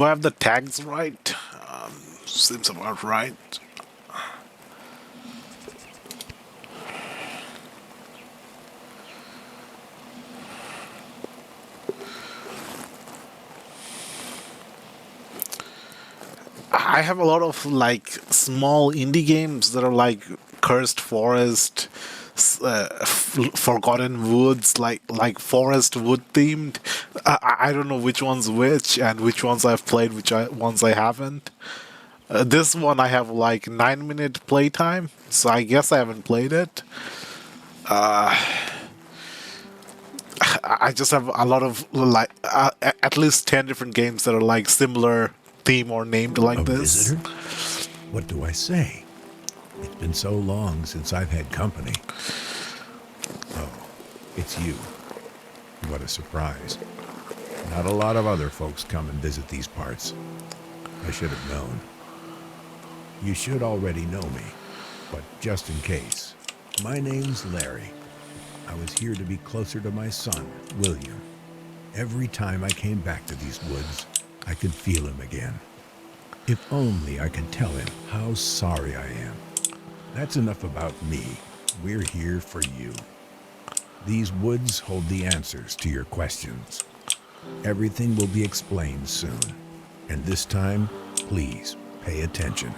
Do I have the tags right? Seems about right. I have a lot of like small indie games that are like Cursed Forest, Forgotten Woods, like Forest Wood themed. I don't know which one's which and which ones I've played, ones I haven't. This one I have like 9 minute playtime, so I guess I haven't played it. I just have a lot of like at least 10 different games that are like similar theme or named like A this. visitor? What do I say? It's been so long since I've had company. Oh, it's you. What a surprise. Not a lot of other folks come and visit these parts. I should have known. You should already know me, but just in case. My name's Larry. I was here to be closer to my son, William. Every time I came back to these woods, I could feel him again. If only I could tell him how sorry I am. That's enough about me. We're here for you. These woods hold the answers to your questions. Everything will be explained soon. And this time, please pay attention.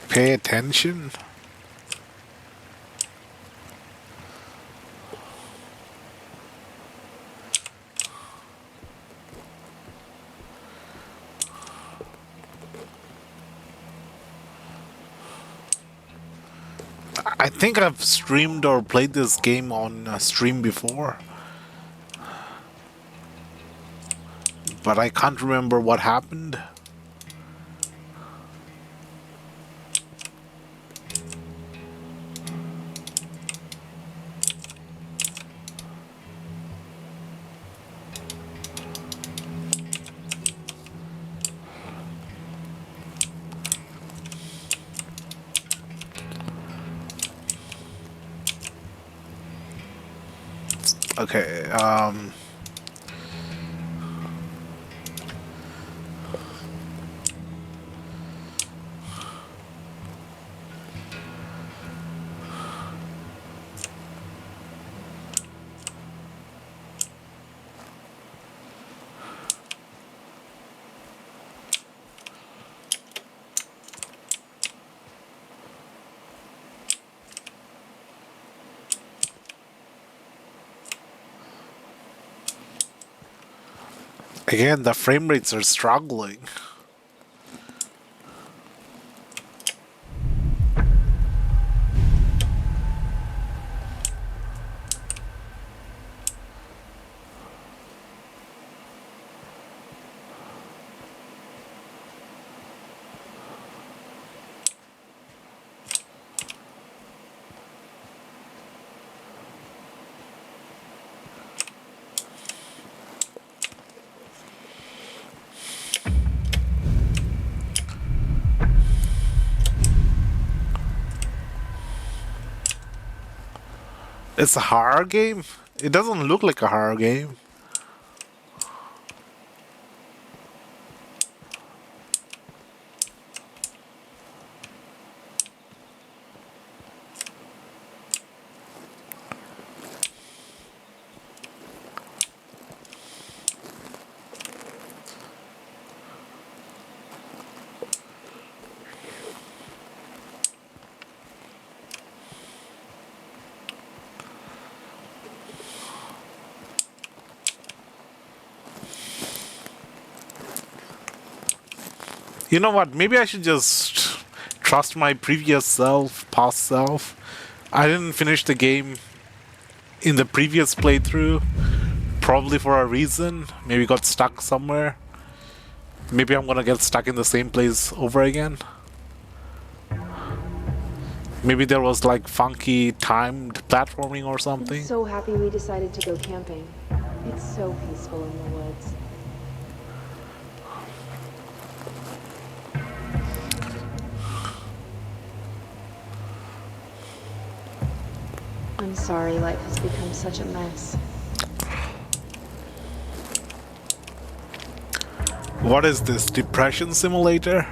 Pay attention. I think I've streamed or played this game on stream before, but I can't remember what happened. Okay, again, the frame rates are struggling. It's a horror game? It doesn't look like a horror game. You know what? Maybe I should just trust my previous self, past self. I didn't finish the game in the previous playthrough, probably for a reason. Maybe got stuck somewhere. Maybe I'm gonna get stuck in the same place over again. Maybe there was like funky timed platforming or I'm something. so happy we decided to go camping. It's so peaceful in the woods. I'm sorry life has become such a mess. What is this? Depression simulator?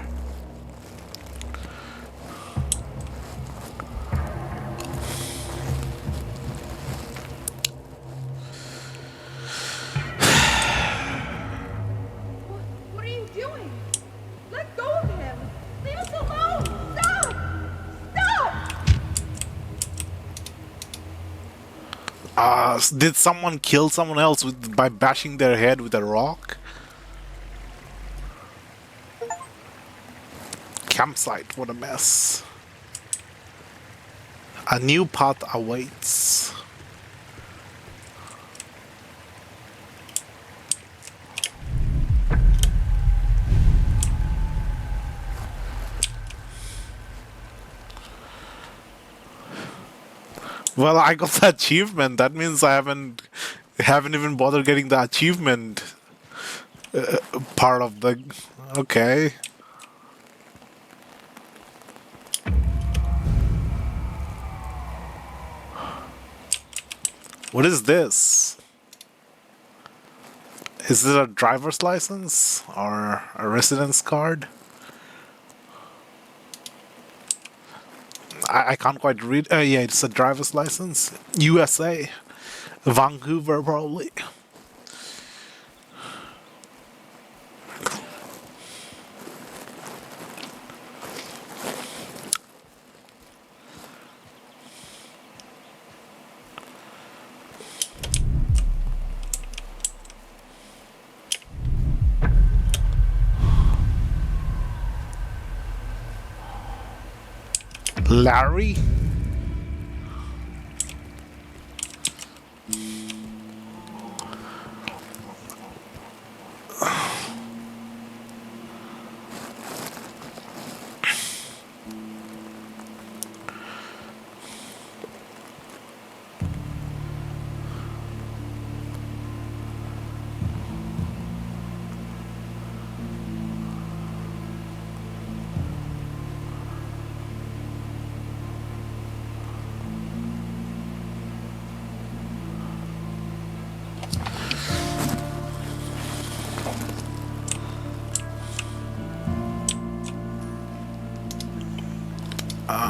What are you doing? Let go of him! Leave us alone! Stop! Stop! Did someone kill someone else by bashing their head with a rock? Campsite, what a mess. A new path awaits. Well, I got the achievement. That means I haven't even bothered getting the achievement part of the. Okay. What is this? Is it a driver's license or a residence card? I can't quite read. Yeah, it's a driver's license. USA. Vancouver, probably. Larry?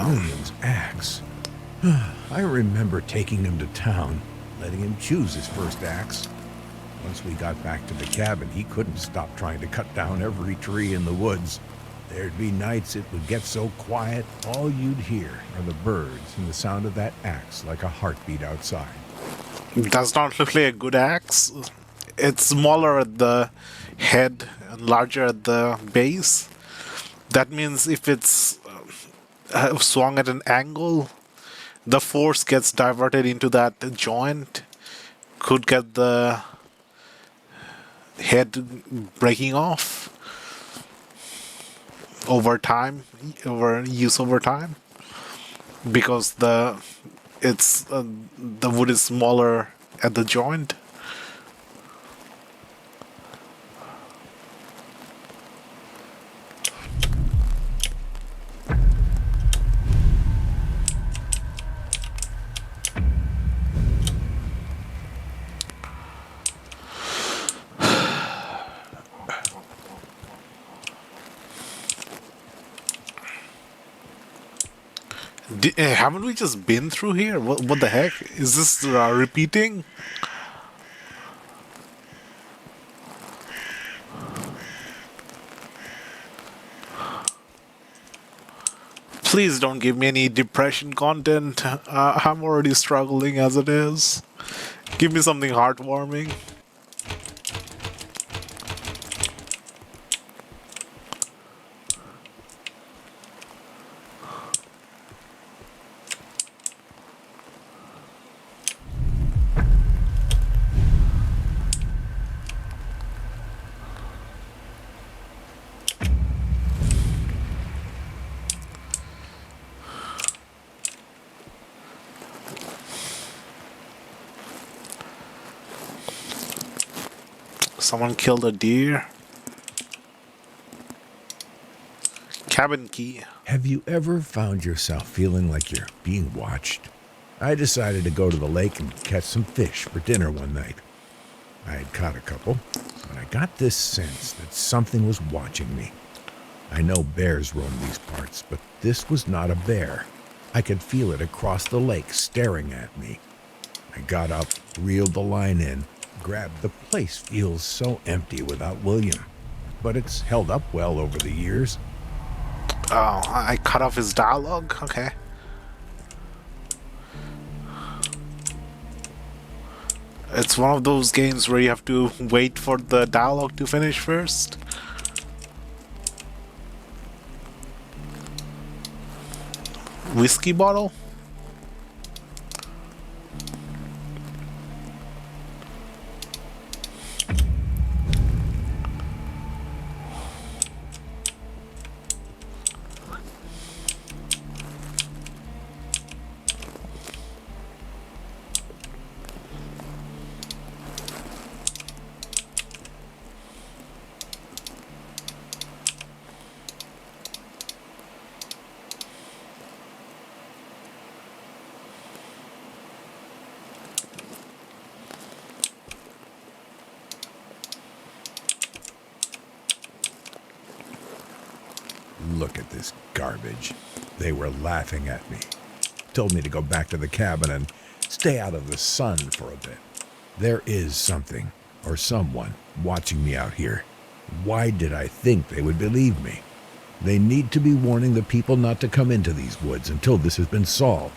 William's axe. I remember taking him to town, letting him choose his first axe. Once we got back to the cabin, he couldn't stop trying to cut down every tree in the woods. There'd be nights it would get so quiet, all you'd hear are the birds and the sound of that axe like a heartbeat outside. Does not look like a good axe. It's smaller at the head and larger at the base. That means if it's swung at an angle, the force gets diverted into that joint. Could get the head breaking off over time, over time, because the wood is smaller at the joint. Haven't we just been through here? What the heck? Is this repeating? Please don't give me any depression content. I'm already struggling as it is. Give me something heartwarming. Someone killed a deer. Cabin key. Have you ever found yourself feeling like you're being watched? I decided to go to the lake and catch some fish for dinner one night. I had caught a couple, but I got this sense that something was watching me. I know bears roam these parts, but this was not a bear. I could feel it across the lake staring at me. I got up, reeled the line in, grabbed. The place feels so empty without William, but it's held up well over the years. Oh, I cut off his dialogue? Okay. It's one of those games where you have to wait for the dialogue to finish first. Whiskey bottle? Look at this garbage. They were laughing at me. Told me to go back to the cabin and stay out of the sun for a bit. There is something, or someone, watching me out here. Why did I think they would believe me? They need to be warning the people not to come into these woods until this has been solved.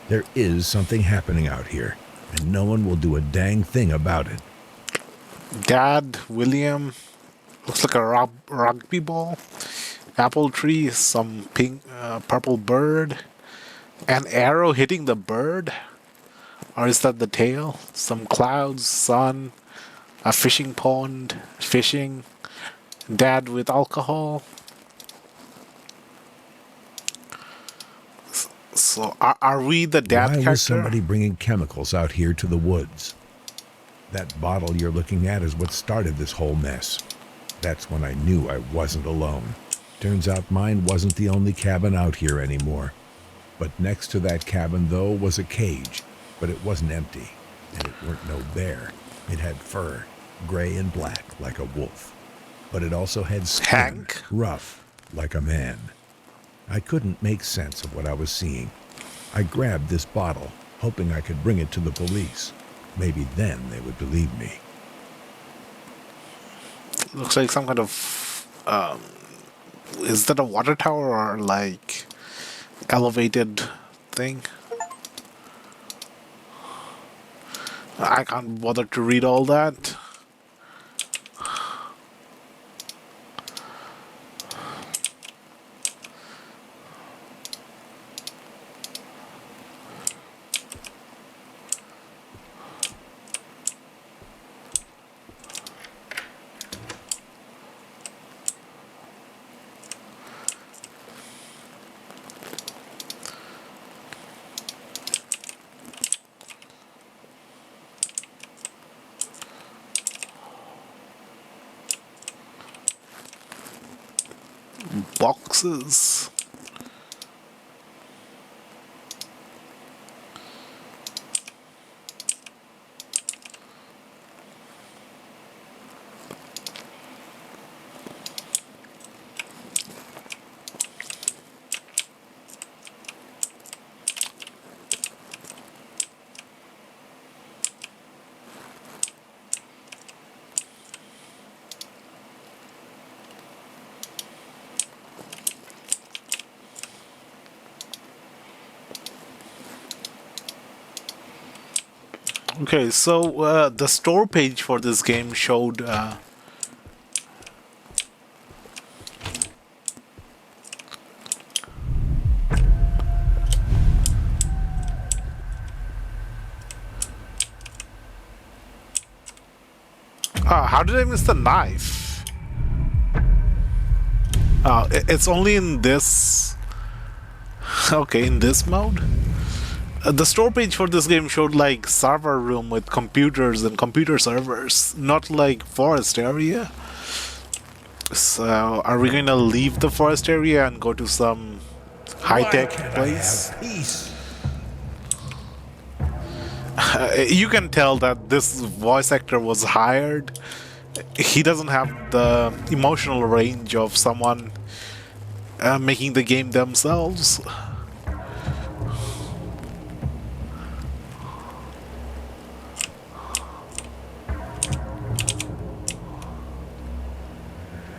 There is something happening out here, and no one will do a dang thing about it. Dad, William, looks like a rugby ball. Apple tree, some pink, purple bird. An arrow hitting the bird? Or is that the tail? Some clouds, sun, a fishing pond, fishing. Dad with alcohol. So, are we the dad Why character? was somebody bringing chemicals out here to the woods? That bottle you're looking at is what started this whole mess. That's when I knew I wasn't alone. Turns out mine wasn't the only cabin out here anymore. But next to that cabin, though, was a cage. But it wasn't empty, and it weren't no bear. It had fur, gray and black like a wolf. But it also had skin, Hank? rough like a man. I couldn't make sense of what I was seeing. I grabbed this bottle, hoping I could bring it to the police. Maybe then they would believe me. Looks like some kind of is that a water tower or like elevated thing? I can't bother to read all that. Boxes. Okay, so the store page for this game showed how did I miss the knife? It's only in this. Okay, in this mode. The store page for this game showed like server room with computers and computer servers, not like forest area. So, are we gonna leave the forest area and go to some Why high-tech can't I place? have peace? You can tell that this voice actor was hired. He doesn't have the emotional range of someone making the game themselves.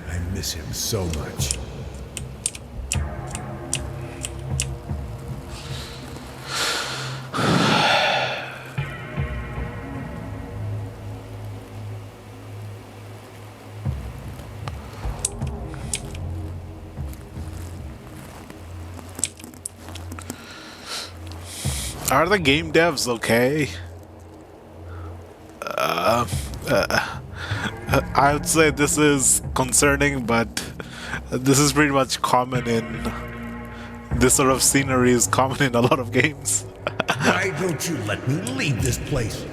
I miss him so much. Are the game devs okay? I would say this is concerning, but this is pretty much common in this sort of scenery is common in a lot of games. Why don't you let me leave this place?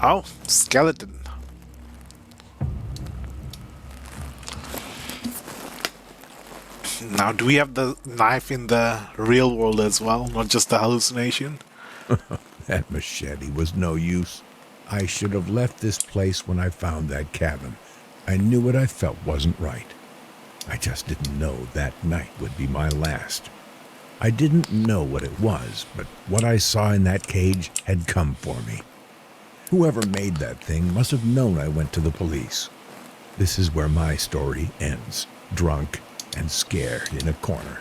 Oh, skeleton. Now, do we have the knife in the real world as well, not just the hallucination? That machete was no use. I should have left this place when I found that cabin. I knew what I felt wasn't right. I just didn't know that night would be my last. I didn't know what it was, but what I saw in that cage had come for me. Whoever made that thing must have known I went to the police. This is where my story ends, drunk and scared in a corner.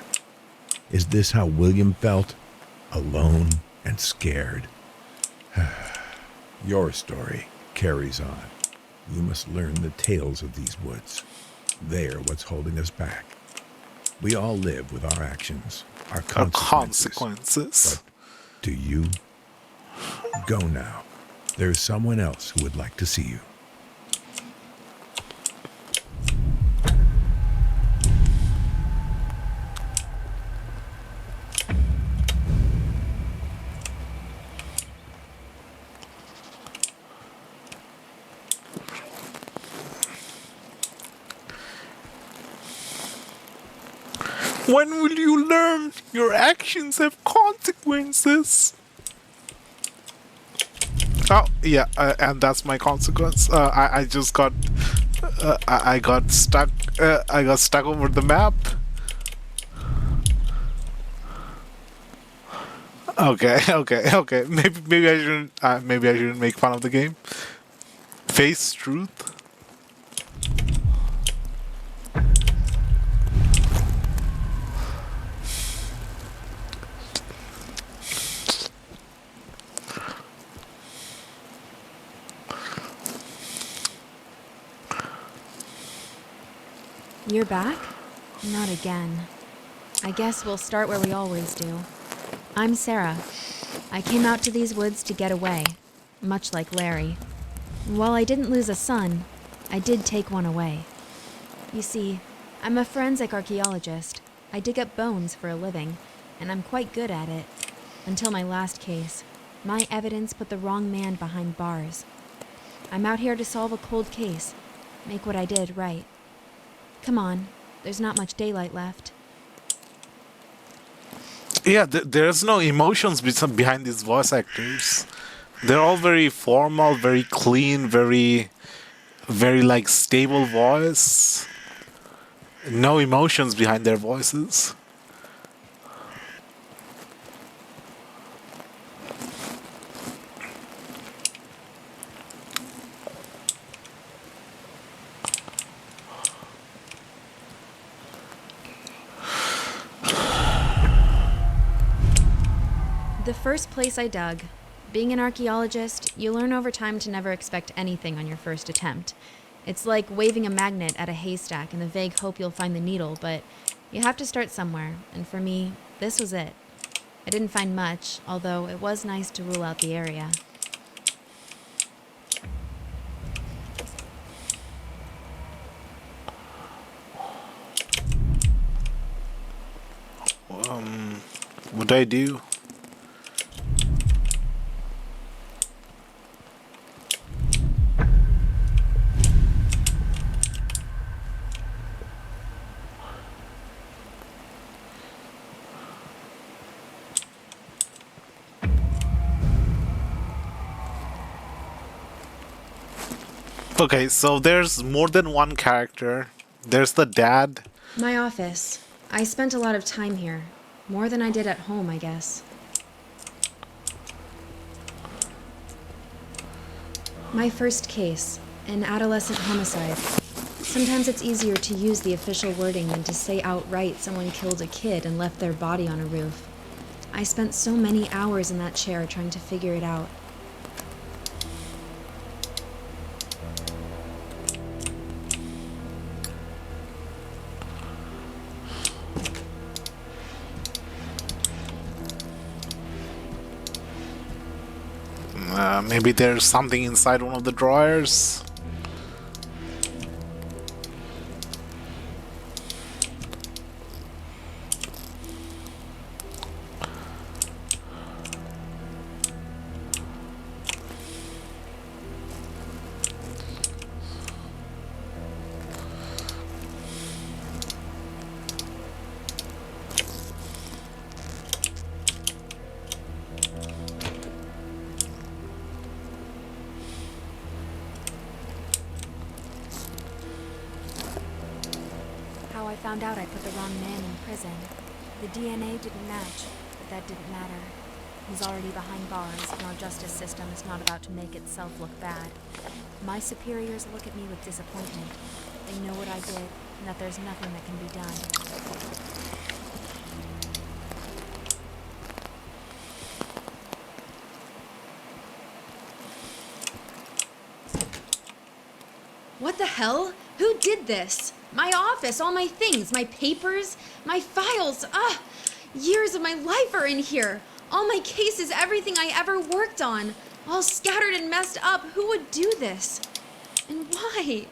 Is this how William felt? Alone and scared. Your story carries on. You must learn the tales of these woods. They're what's holding us back. We all live with our actions, our consequences. But do you? Go now. There's someone else who would like to see you. When will you learn your actions have consequences? Oh yeah, and that's my consequence. I just got, I got stuck. I got stuck over the map. Okay, okay. Maybe I shouldn't. Maybe I shouldn't make fun of the game. Face truth. You're back? Not again. I guess we'll start where we always do. I'm Sarah. I came out to these woods to get away, much like Larry. While I didn't lose a son, I did take one away. You see, I'm a forensic archaeologist. I dig up bones for a living, and I'm quite good at it. Until my last case, my evidence put the wrong man behind bars. I'm out here to solve a cold case, make what I did right. Come on, there's not much daylight left. Yeah, there's no emotions behind these voice actors. They're all very formal, very clean, very like stable voice. No emotions behind their voices. The first place I dug. Being an archaeologist, you learn over time to never expect anything on your first attempt. It's like waving a magnet at a haystack in the vague hope you'll find the needle, but you have to start somewhere, and for me, this was it. I didn't find much, although it was nice to rule out the area. What do I do? Okay, so there's more than one character. There's the dad. My office. I spent a lot of time here. More than I did at home, I guess. My first case, an adolescent homicide. Sometimes it's easier to use the official wording than to say outright someone killed a kid and left their body on a roof. I spent so many hours in that chair trying to figure it out. Maybe there's something inside one of the drawers. How I found out I put the wrong man in prison. The DNA didn't match, but that didn't matter. He's already behind bars, and our justice system is not about to make itself look bad. My superiors look at me with disappointment. They know what I did, and that there's nothing that can be done. What the hell? Who did this? My office, all my things, my papers, my files. Years of my life are in here. All my cases, everything I ever worked on. All scattered and messed up. Who would do this? And why?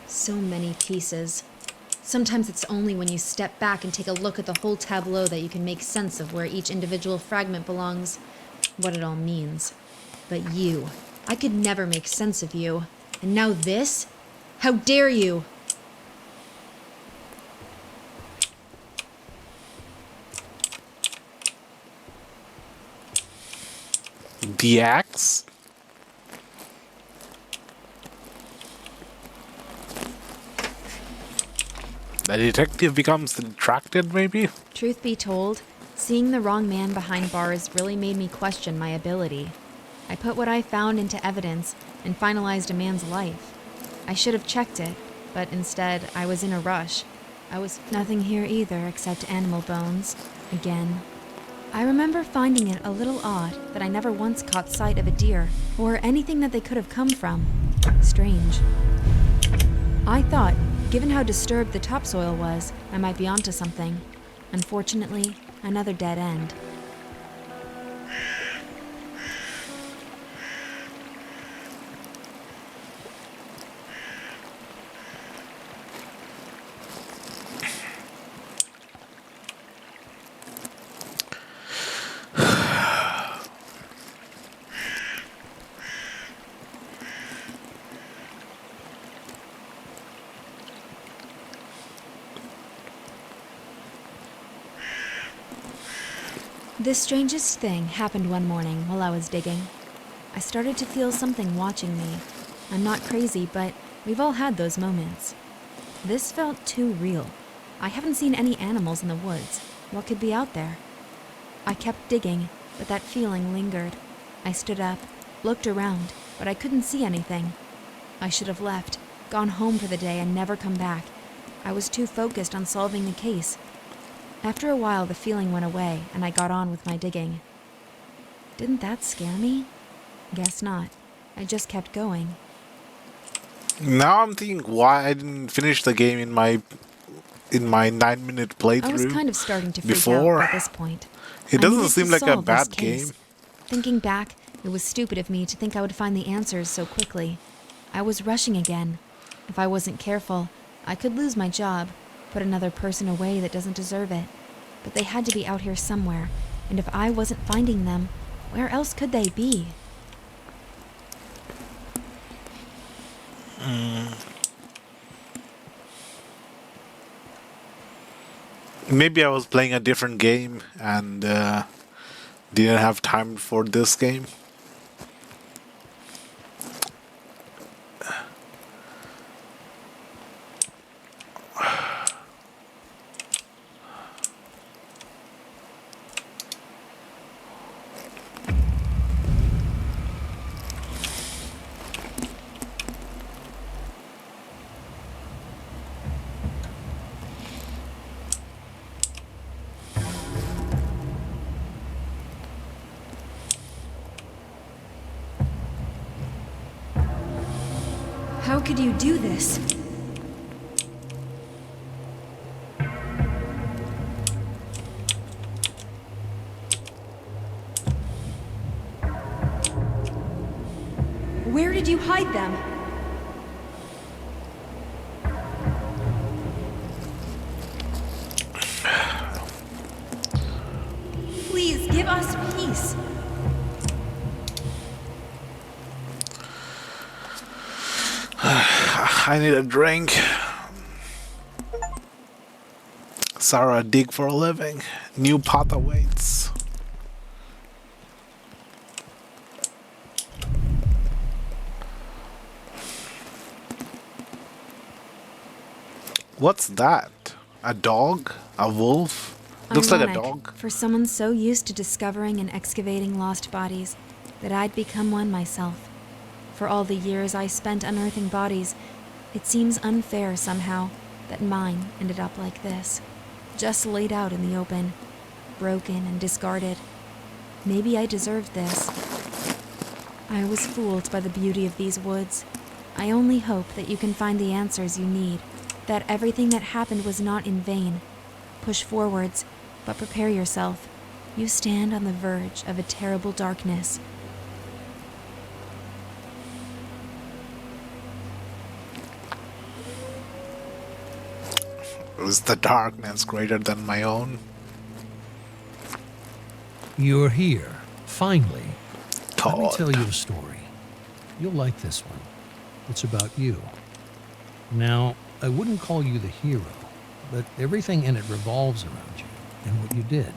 So many pieces. Sometimes it's only when you step back and take a look at the whole tableau that you can make sense of where each individual fragment belongs, what it all means. But you, I could never make sense of you. And now this? How dare you? The axe? The detective becomes distracted, maybe? Truth be told, seeing the wrong man behind bars really made me question my ability. I put what I found into evidence and finalized a man's life. I should have checked it, but instead I was in a rush. I was nothing here either except animal bones. Again. I remember finding it a little odd that I never once caught sight of a deer or anything that they could have come from. Strange. I thought, given how disturbed the topsoil was, I might be onto something. Unfortunately, another dead end. The strangest thing happened one morning while I was digging. I started to feel something watching me. I'm not crazy, but we've all had those moments. This felt too real. I haven't seen any animals in the woods. What could be out there? I kept digging, but that feeling lingered. I stood up, looked around, but I couldn't see anything. I should have left, gone home for the day and never come back. I was too focused on solving the case. After a while, the feeling went away, and I got on with my digging. Didn't that scare me? Guess not. I just kept going. Now I'm thinking why I didn't finish the game in my 9-minute I was playthrough kind of starting to freak out before. by this point. It I doesn't needed to seem like a solve this bad case. game. Thinking back, it was stupid of me to think I would find the answers so quickly. I was rushing again. If I wasn't careful, I could lose my job, put another person away that doesn't deserve it. But they had to be out here somewhere, and if I wasn't finding them, where else could they be? Maybe I was playing a different game and didn't have time for this game. How could you do this? Where did you hide them? Please give us peace. I need a drink. Sarah, dig for a living. New path awaits. What's that? A dog? A wolf? Looks like a Ironic, dog. for someone so used to discovering and excavating lost bodies, that I'd become one myself. For all the years I spent unearthing bodies, it seems unfair somehow that mine ended up like this. Just laid out in the open, broken and discarded. Maybe I deserved this. I was fooled by the beauty of these woods. I only hope that you can find the answers you need, that everything that happened was not in vain. Push forwards, but prepare yourself. You stand on the verge of a terrible darkness. Is the darkness greater than my own? You're here, finally. Let me Todd. tell you a story. You'll like this one. It's about you. Now, I wouldn't call you the hero, but everything in it revolves around you and what you did.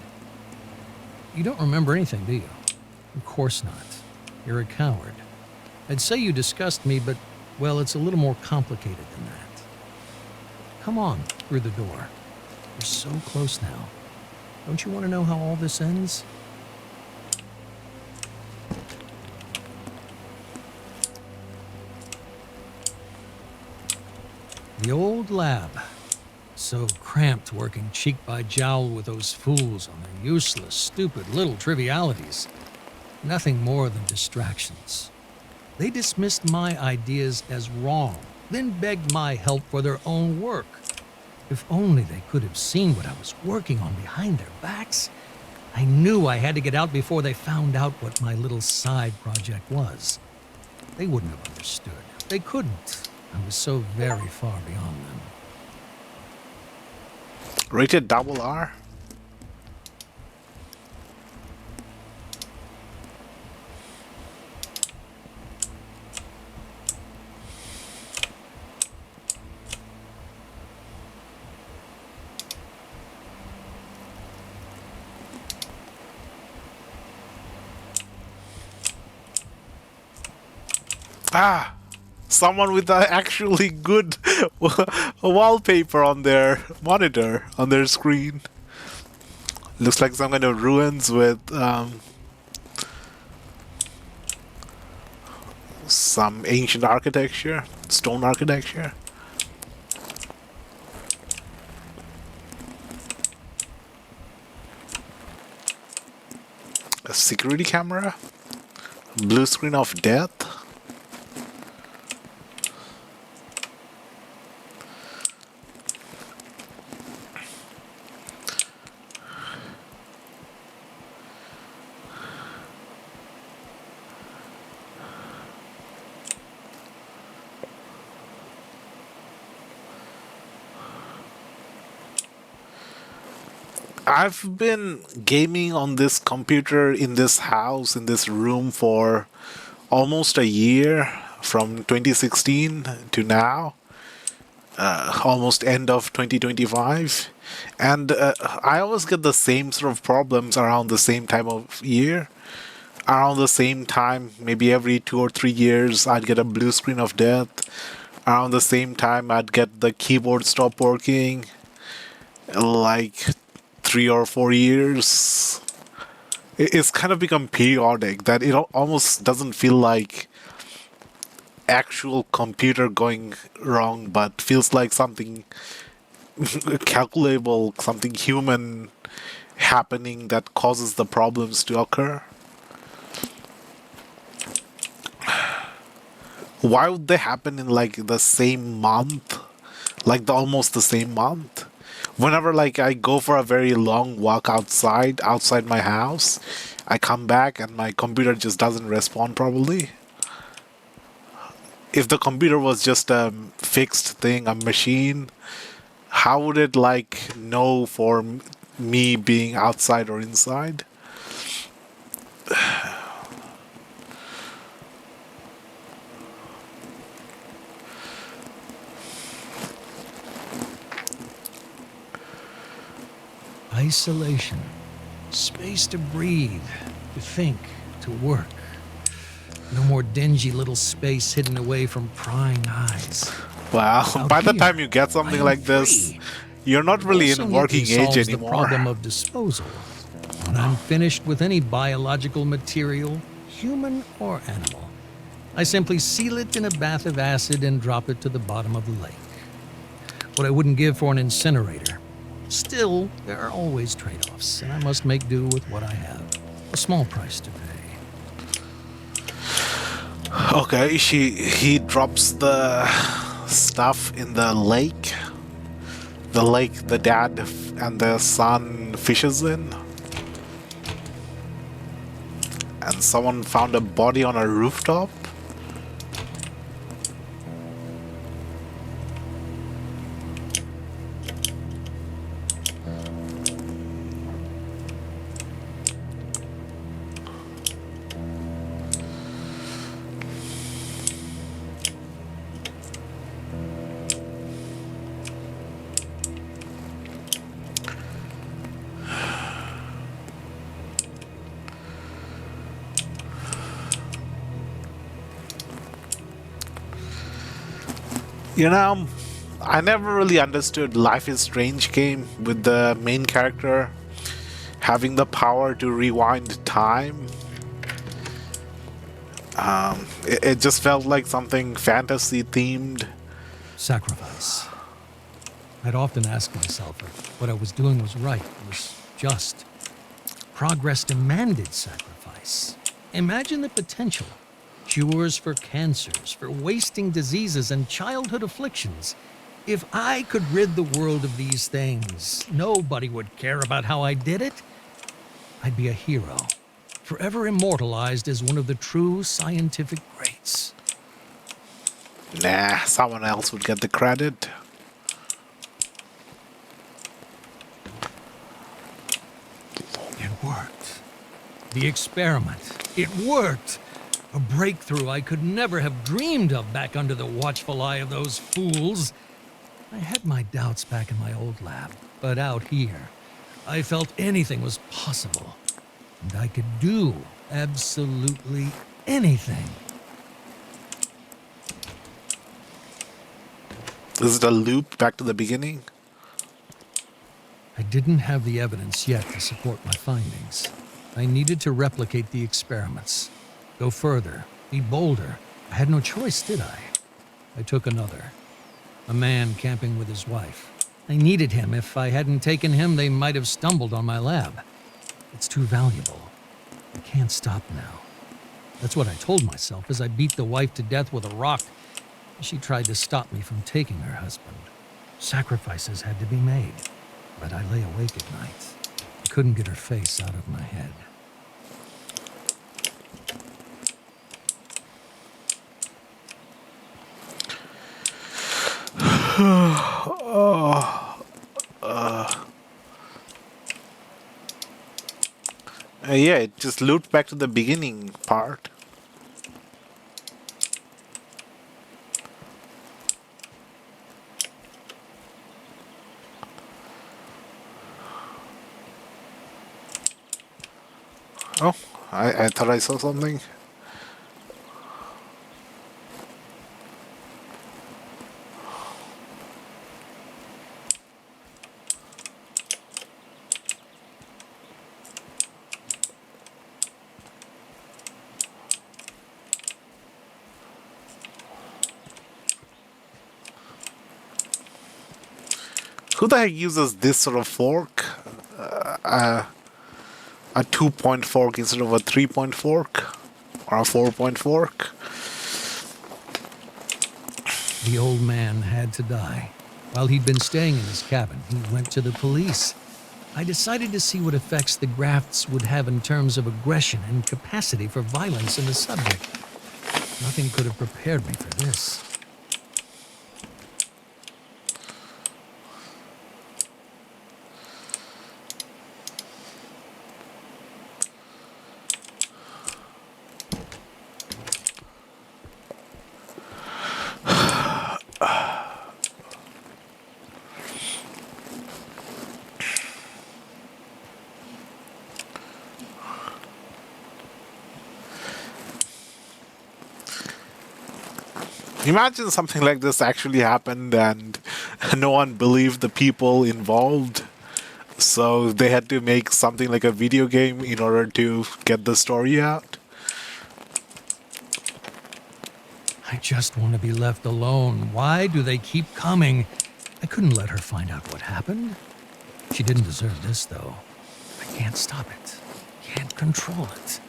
You don't remember anything, do you? Of course not. You're a coward. I'd say you disgust me, but, well, it's a little more complicated than that. Come on, through the door. We're so close now. Don't you want to know how all this ends? The old lab. So cramped working cheek by jowl with those fools on their useless, stupid little trivialities. Nothing more than distractions. They dismissed my ideas as wrong, then begged my help for their own work. If only they could have seen what I was working on behind their backs. I knew I had to get out before they found out what my little side project was. They wouldn't have understood. They couldn't. I was so very far beyond them. Rated double R? Ah! Someone with a actually good wallpaper on their monitor, on their screen. Looks like some kind of ruins with some ancient architecture, stone architecture. A security camera? Blue screen of death? I've been gaming on this computer in this house, in this room for almost a year, from 2016 to now, almost end of 2025. And I always get the same sort of problems around the same time of year. Around the same time, maybe every 2 or 3 years, I'd get a blue screen of death. Around the same time, I'd get the keyboard stop working. Like 3 or 4 years. It's kind of become periodic that it almost doesn't feel like actual computer going wrong, but feels like something calculable, something human happening that causes the problems to occur. Why would they happen in like the same month? Like almost the same month? Whenever like I go for a very long walk outside my house, I come back and my computer just doesn't respond properly. If the computer was just a fixed thing, a machine, how would it like know for me being outside or inside? Isolation. Space to breathe, to think, to work. No more dingy little space hidden away from prying eyes. Wow, Out by the here, time you get I something am like this, free. you're not really Also in neatly working age solves the anymore. problem of disposal. When I'm finished with any biological material, human or animal, I simply seal it in a bath of acid and drop it to the bottom of the lake. What I wouldn't give for an incinerator. Still, there are always trade-offs, and I must make do with what I have. A small price to pay. Okay, he drops the stuff in the lake. The lake the dad and the son fishes in. And someone found a body on a rooftop. You know, I never really understood Life is Strange game with the main character having the power to rewind time. It just felt like something fantasy themed. Sacrifice. I'd often ask myself if what I was doing was right, was just. Progress demanded sacrifice. Imagine the potential. Cures for cancers, for wasting diseases and childhood afflictions. If I could rid the world of these things, nobody would care about how I did it. I'd be a hero, forever immortalized as one of the true scientific greats. Nah, someone else would get the credit. It worked. The experiment. It worked. A breakthrough I could never have dreamed of back under the watchful eye of those fools. I had my doubts back in my old lab, but out here, I felt anything was possible. And I could do absolutely anything. Is it a loop back to the beginning? I didn't have the evidence yet to support my findings. I needed to replicate the experiments. Go further, be bolder. I had no choice, did I? I took another. A man camping with his wife. I needed him. If I hadn't taken him, they might have stumbled on my lab. It's too valuable. I can't stop now. That's what I told myself as I beat the wife to death with a rock. She tried to stop me from taking her husband. Sacrifices had to be made. But I lay awake at night. I couldn't get her face out of my head. Yeah, it just looped back to the beginning part. Oh, I thought I saw something. Who the heck uses this sort of fork? A 2-point fork instead of a 3-point fork? Or a 4-point fork? The old man had to die. While he'd been staying in his cabin, he went to the police. I decided to see what effects the grafts would have in terms of aggression and capacity for violence in the subject. Nothing could have prepared me for this. Imagine something like this actually happened and no one believed the people involved. So they had to make something like a video game in order to get the story out. I just want to be left alone. Why do they keep coming? I couldn't let her find out what happened. She didn't deserve this, though. I can't stop it. Can't control it.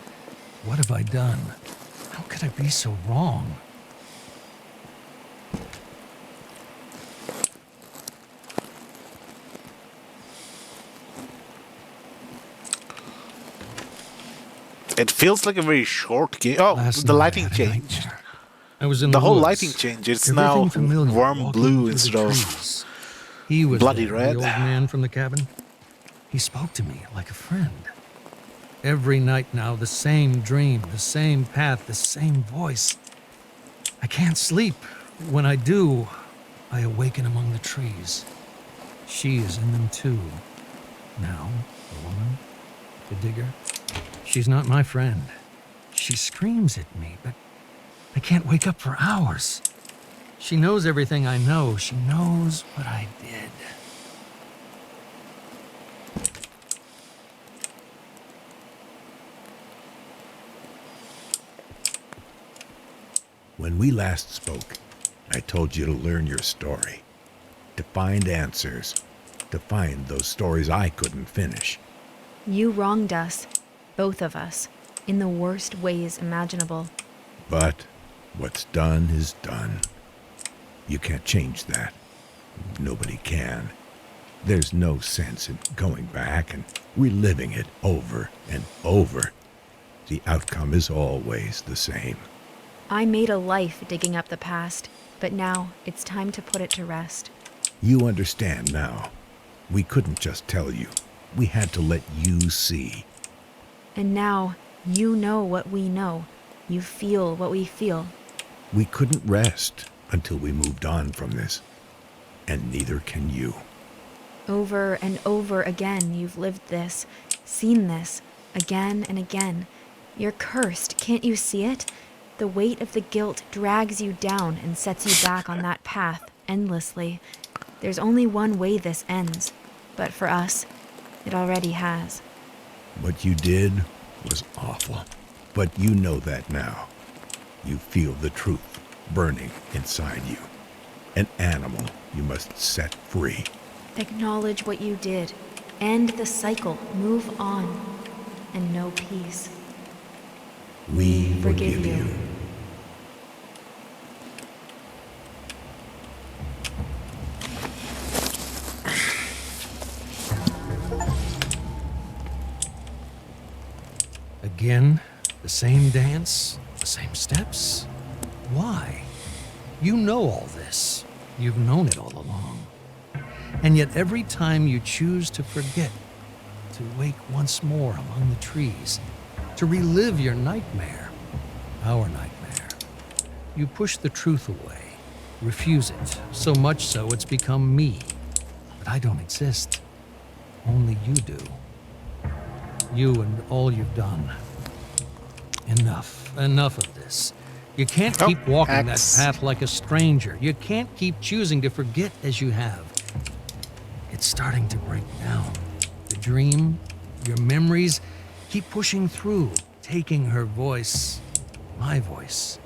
What have I done? How could I be so wrong? It feels like a very short game. Oh, Last the night I lighting had a changed. nightmare. I was in The whole woods. lighting changed. It's Everything now familiar, warm walking blue through the instead of trees. He was bloody there, red. the old man from the cabin. He spoke to me like a friend. Every night now, the same dream, the same path, the same voice. I can't sleep. When I do, I awaken among the trees. She is in them too. Now, the woman, the digger, she's not my friend. She screams at me, but I can't wake up for hours. She knows everything I know. She knows what I did. When we last spoke, I told you to learn your story, to find answers, to find those stories I couldn't finish. You wronged us, both of us, in the worst ways imaginable. But what's done is done. You can't change that. Nobody can. There's no sense in going back and reliving it over and over. The outcome is always the same. I made a life digging up the past, but now it's time to put it to rest. You understand now. We couldn't just tell you. We had to let you see. And now, you know what we know. You feel what we feel. We couldn't rest until we moved on from this. And neither can you. Over and over again, you've lived this, seen this, again and again. You're cursed, can't you see it? The weight of the guilt drags you down and sets you back on that path, endlessly. There's only one way this ends, but for us, it already has. What you did was awful. But you know that now. You feel the truth burning inside you. An animal you must set free. Acknowledge what you did. End the cycle. Move on. And know peace. We Forgive you. Again, the same dance, the same steps. Why? You know all this. You've known it all along. And yet every time you choose to forget, to wake once more among the trees, to relive your nightmare, our nightmare. You push the truth away, refuse it, so much so it's become me. But I don't exist. Only you do. You and all you've done. Enough of this. You can't keep walking that path like a stranger. You can't keep choosing to forget as you have. It's starting to break down. The dream, your memories, keep pushing through, taking her voice, my voice,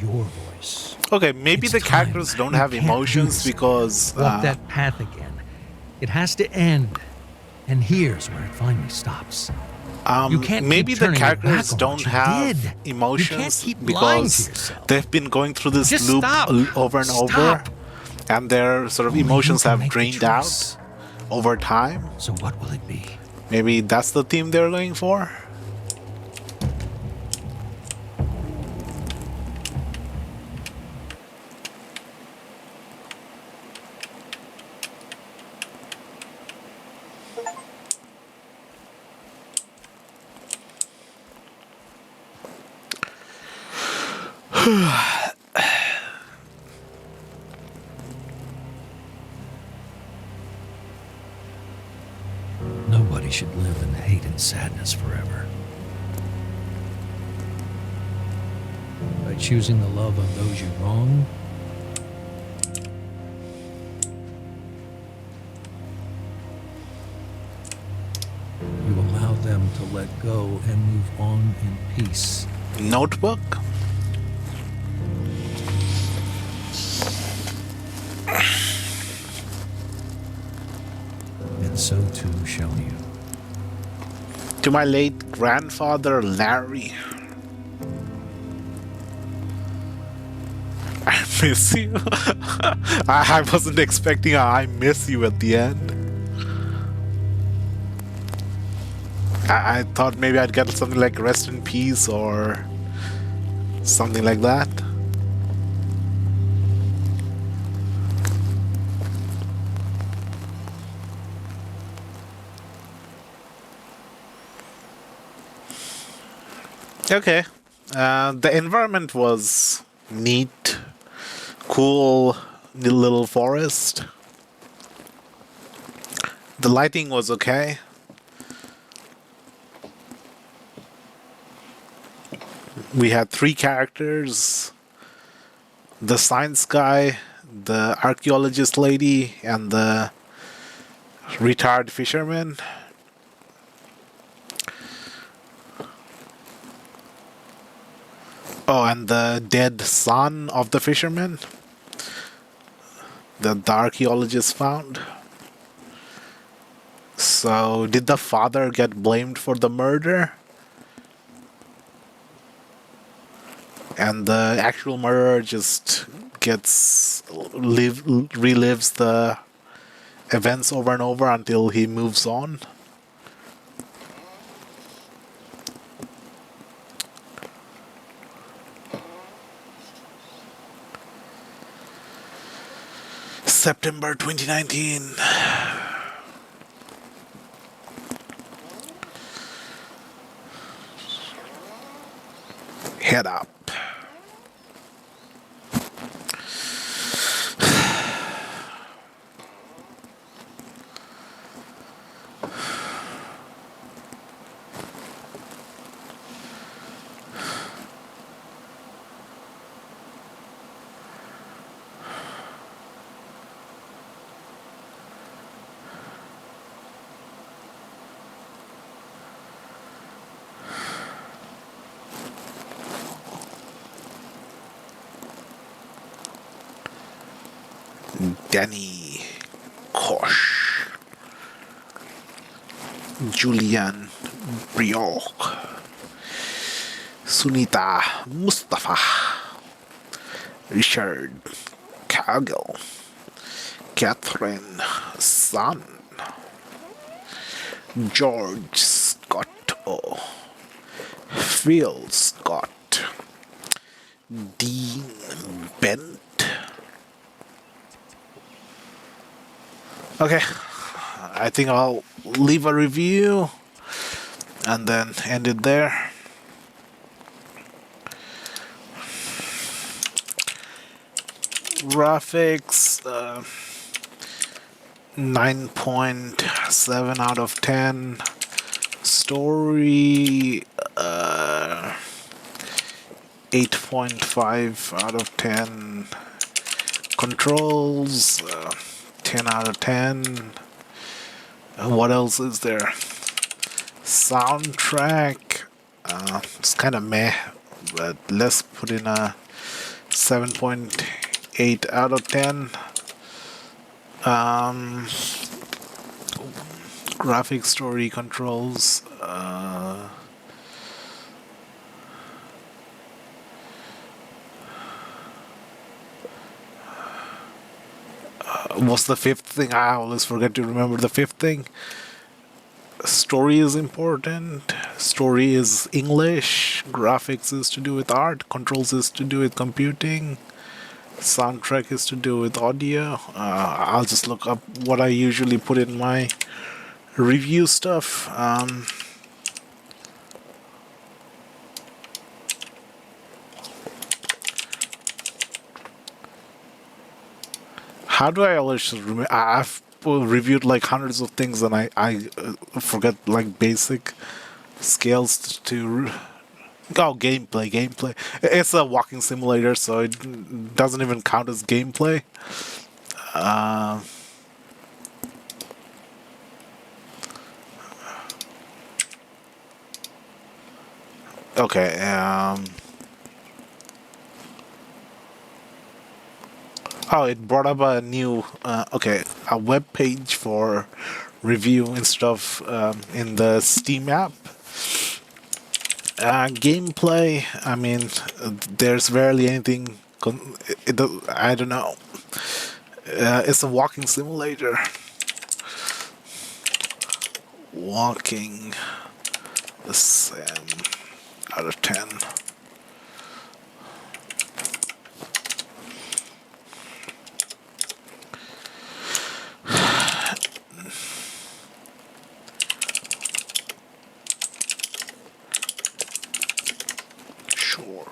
your voice. Okay, maybe It's the time. characters don't You have can't do emotions this because anymore. Walk that path again. It has to end. And here's where it finally stops. You can't maybe keep the turning it characters back on don't what you have did. emotions You can't keep lying to because yourself. they've been going through this Just loop stop. over and over, Stop. and their sort of Only you emotions can have make the drained out choice. over time. So what will it be? Maybe that's the theme they're going for. Nobody should live in hate and sadness forever. By choosing the love of those you wrong, you allow them to let go and move on in peace. Notebook? And so too shall you. To my late grandfather, Larry. I miss you. I wasn't expecting a I miss you at the end. I thought maybe I'd get something like rest in peace or something like that. Okay. The environment was neat, cool, little forest. The lighting was okay. We had 3 characters: the science guy, the archaeologist lady, and the retired fisherman. Oh, and the dead son of the fisherman that the archaeologist found. So, did the father get blamed for the murder? And the actual murderer just relives the events over and over until he moves on. September 2019. Head up. Danny Kosh, Julian Brioch, Sunita Mustafa, Richard Cargill, Catherine Sun, George Scott, Phil Scott, Dean Bent. Okay, I think I'll leave a review and then end it there. Graphics, 9.7 out of 10. Story, 8.5 out of 10. Controls, 10 out of 10. What else is there? Soundtrack, it's kind of meh, but let's put in a 7.8 out of 10. Graphic, story, controls, what's the fifth thing? I always forget to remember the fifth thing. Story is important. Story is English. Graphics is to do with art. Controls is to do with computing. Soundtrack is to do with audio. I'll just look up what I usually put in my review stuff. How do I always remember? I've reviewed like hundreds of things and I forget like basic scales to. Oh, gameplay. It's a walking simulator, so it doesn't even count as gameplay. Uh, okay. Oh, it brought up a new, a web page for review instead of in the Steam app. Gameplay, I mean, there's rarely anything. I don't know. It's a walking simulator. Walking sim out of 10. Sure.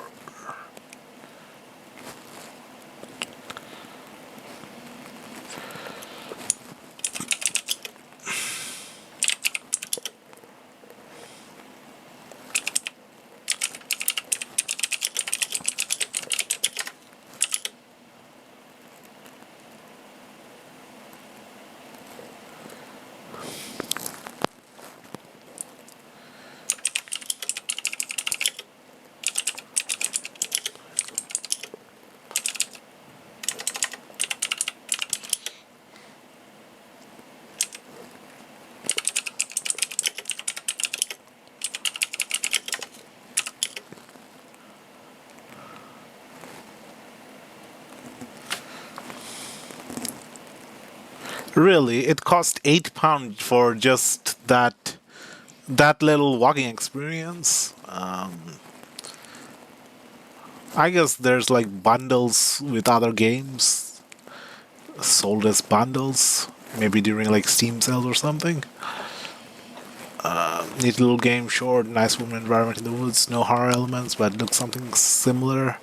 Really, it cost £8 for just that little walking experience. I guess there's like bundles with other games sold as bundles, maybe during like Steam sales or something. Neat little game, short, nice woman environment in the woods, no horror elements, but looks something similar.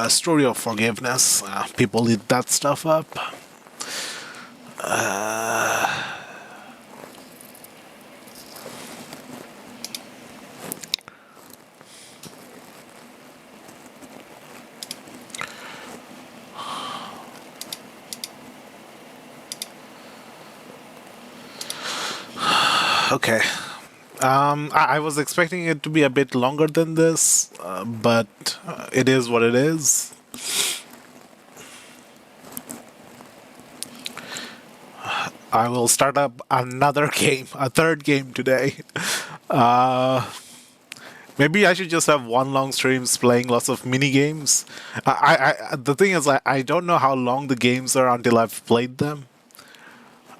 Story of forgiveness. People eat that stuff up. Okay. I was expecting it to be a bit longer than this, but it is what it is. I will start up another game, a third game today. Uh, Maybe I should just have one long streams playing lots of mini games. The thing is, I don't know how long the games are until I've played them.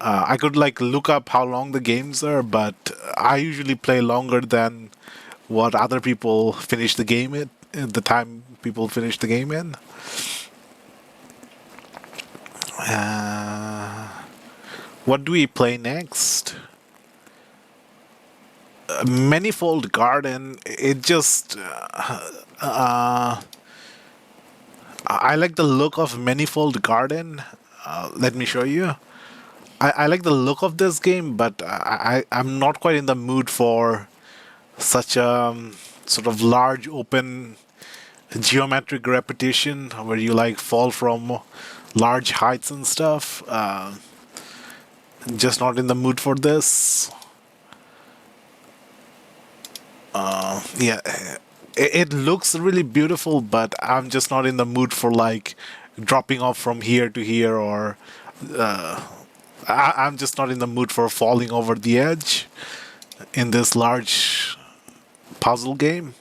I could like look up how long the games are, but I usually play longer than what other people finish the game in the time people finish the game in. Uh, what do we play next? Manifold Garden. It just I like the look of Manifold Garden. Let me show you. I like the look of this game, but I'm not quite in the mood for such a sort of large open geometric repetition where you like fall from large heights and stuff. Just not in the mood for this. Yeah, it looks really beautiful, but I'm just not in the mood for like dropping off from here to here, or I'm just not in the mood for falling over the edge in this large puzzle game.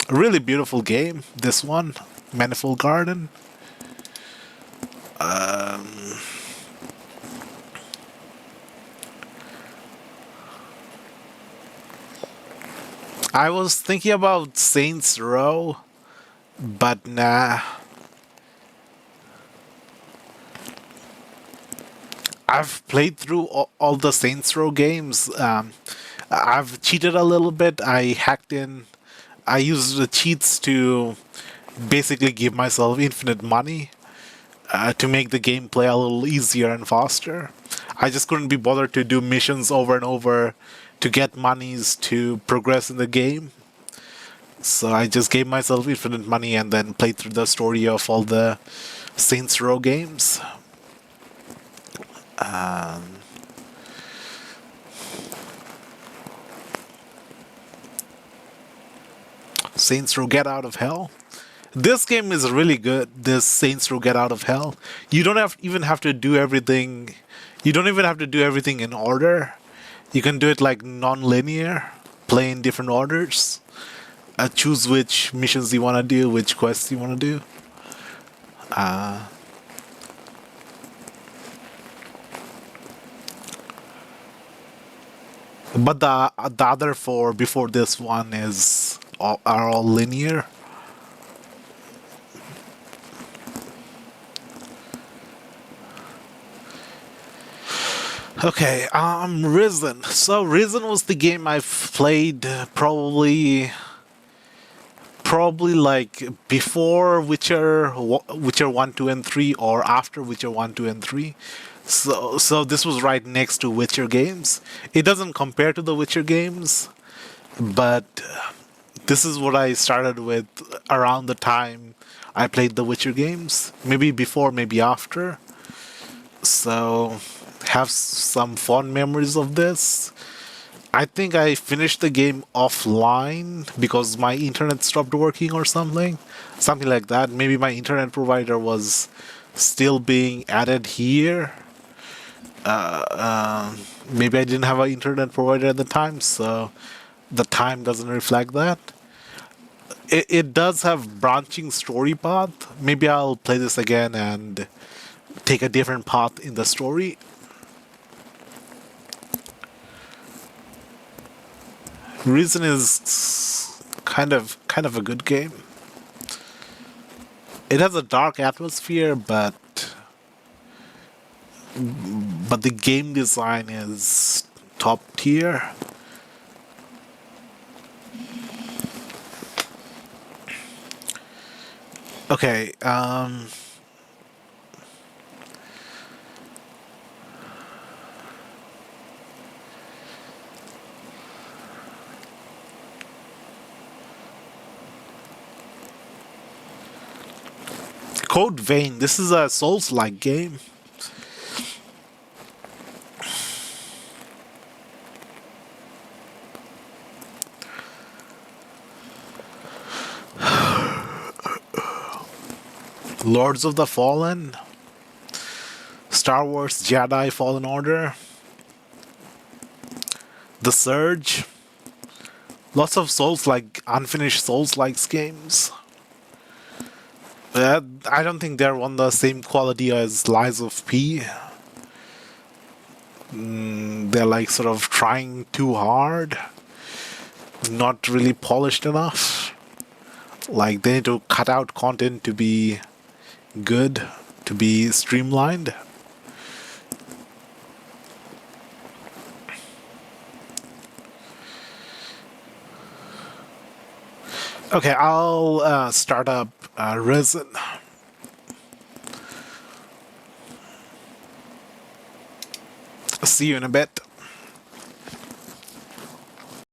A really beautiful game, this one, Manifold Garden. I was thinking about Saints Row, but nah. I've played through all the Saints Row games. I've cheated a little bit. I hacked in. I used the cheats to basically give myself infinite money to make the gameplay a little easier and faster. I just couldn't be bothered to do missions over and over to get monies to progress in the game. So I just gave myself infinite money and then played through the story of all the Saints Row games. Saints Row Get Out of Hell. This game is really good. This Saints Row Get Out of Hell. You don't even have to do everything. You don't even have to do everything in order. You can do it like non-linear, play in different orders. Choose which missions you want to do, which quests you want to do. But the other four before this one are all linear. Okay, Risen. So Risen was the game I've played probably like before Witcher 1, 2 and 3 or after Witcher 1, 2 and 3. So this was right next to Witcher games. It doesn't compare to the Witcher games, but this is what I started with around the time I played the Witcher games. Maybe before, maybe after. So have some fond memories of this. I think I finished the game offline because my internet stopped working or something like that. Maybe my internet provider was still being added here. Maybe I didn't have an internet provider at the time, so the time doesn't reflect that. It does have branching story path. Maybe I'll play this again and take a different path in the story. Reason is kind of a good game. It has a dark atmosphere, but the game design is top tier. Okay, Code Vein. This is a Souls-like game. Lords of the Fallen, Star Wars Jedi Fallen Order. The Surge. Lots of Souls-like, unfinished Souls-like games. I don't think they're on the same quality as Lies of P. They're like sort of trying too hard. Not really polished enough. Like they need to cut out content to be good, to be streamlined. Okay, I'll start up Resin. See you in a bit.